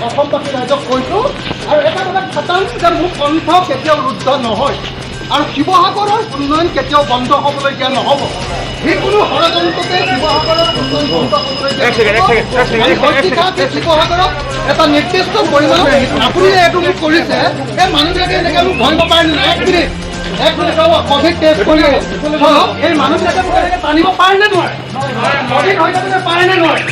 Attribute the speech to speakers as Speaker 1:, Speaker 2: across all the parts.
Speaker 1: অসমবাসী ৰাইজক কৈছোঁ আৰু এটা কথা খাটাং যে মোৰ কণ্ঠ কেতিয়াও ৰুদ্ধ নহয় আৰু শিৱসাগৰৰ উন্নয়ন কেতিয়াও বন্ধ হ'বলৈ দিয়া নহ'ব। যিকোনো ষড়যন্ত্ৰতে শিৱসাগৰৰ উন্নয়ন বন্ধ হ'বলৈ দিয়া শিৱসাগৰক এটা নিৰ্দিষ্ট পৰিমাণত আপুনি এইটো মোক কৰিছে এই মানুহবিলাকে এনেকৈ মোক ধৰিব পাৰে নাই। এক মিনিট ৰ'ব, কভিড টেষ্ট কৰি এই মানুহবিলাকে মোক এনেকৈ টানিব পাৰে নে নোৱাৰে? কভিড হৈ যাবলৈ পাৰে নে নোৱাৰে?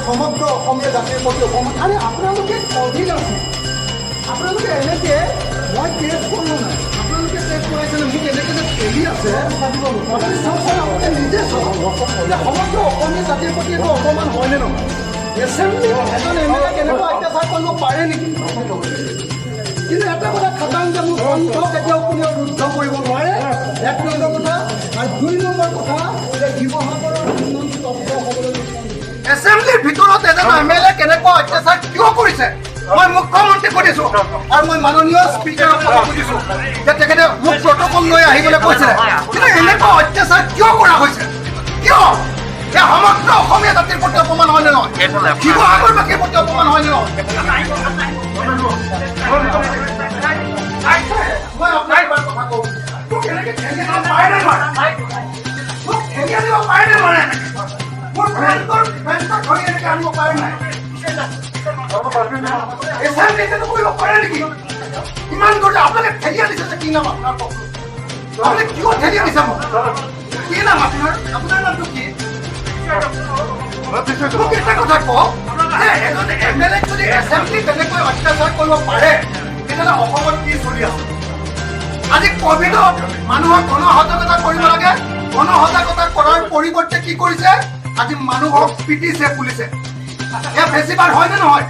Speaker 1: সমগ্ৰ অসমীয়া জাতিৰ প্ৰতি অকণমান আৰে আপোনালোকে কভিড আছে, আপোনালোকে এনেকৈ মই টেষ্ট কৰোঁ নাই, আপোনালোকে টেষ্ট কৰাইছেনে মোক এনেকৈ যে খেলি আছে আপুনি চাওকচোন, আপোনালোকে নিজে চাওক যে সমগ্ৰ অসমীয়া জাতিৰ প্ৰতি এইটো অকণমান হয়নে নহয়? এছেম্বলি এজন এম এল এ কেনেকুৱা অত্যাচাৰ কৰিব পাৰে নেকি? কিন্তু এটা কথা খাটাং যে মোৰ কণ্ঠ কেতিয়াও কোনেও ৰুদ্ধ কৰিব নোৱাৰে, এক নম্বৰ কথা। আৰু দুই নম্বৰ কথা যে শিৱসাগৰৰ উন্নয়ন স্তব্ধ হ'বলৈ এছেম্বলিৰ ভিতৰত এজন এম এল এ কেনেকুৱা অত্যাচাৰ কিয় কৰিছে মই মুখ্যমন্ত্ৰীক সুধিছোঁ আৰু মই মাননীয় স্পীকাৰক সুধিছোঁ যে তেখেতে মোক প্ৰট'কল লৈ আহিবলৈ কৈছিলে। কিন্তু এনেকুৱা অত্যাচাৰ কিয় কৰা হৈছে? কিয়? এই সমগ্ৰ অসমীয়া জাতিৰ প্ৰতি অপমান হয়নে নহয়? শিৱসাগৰবাসীৰ প্ৰতি অপমান হয়নে নহয়? মই আপোনাক এবাৰ কথা কওঁ, মোক এনেকৈ ঠেলি আনিব পাৰেনে নোৱাৰে? মোক ঠেলি আনিব পাৰেনে নোৱাৰে? মোৰ ফ্ৰেণ্ডৰ ধৰি এনেকৈ আনিব পাৰে নাই? এছেম্বলিটো কৰিব পাৰে নেকি? ইমান কৰি আপোনালোকে ঠেলি আনিছে যে কি নাম আপোনাৰ কওকচোন? আপুনি কিয় ঠেলি আনিছে মোক? কি নাম আপোনাৰ? আপোনাৰ নামটো কি? মোক এটা কথা কওক যে এজন এম এল এক যদি এছেম্বলি তেনেকৈ অত্যাচাৰ কৰিব পাৰে তেতিয়াহ'লে অসমত কি চলি আছে? আজি কভিডত মানুহক গণসজাগতা কৰিব লাগে, গণসজাগতা কৰাৰ পৰিৱৰ্তে কি কৰিছে? আজি মানুহক পিটিছে পুলিচে। এয়া ফেষ্টিভেল হয়নে নহয়?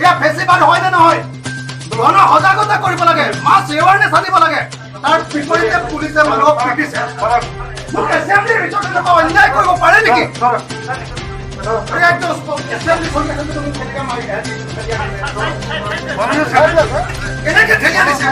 Speaker 1: এয়া ফেষ্টিভেল হয়নে নহয়? গণসজাগতা কৰিব লাগে, মাছ এৱাৰনেছ আনিব লাগে, তাৰ বিপৰীতে পুলিচে মানুহক পিটিছে। মোক এছেম্বলিৰ ভিতৰত এনেকুৱা অন্যায় কৰিব পাৰে নেকি? কেনেকে ঠেলি আনিছে?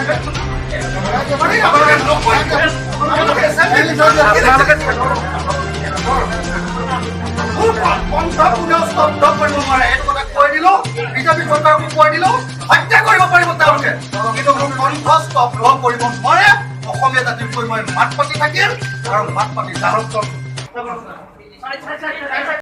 Speaker 1: বিজেপি চৰকাৰকো কৈ দিলো, হত্যা কৰিব পাৰিব তেওঁলোকে, কিন্তু মোৰ কণ্ঠ স্তব্ধ কৰিব নোৱাৰে। অসমীয়া জাতিৰ কৈ মই মাত পাতি থাকিম আৰু মাত পাতি যাম।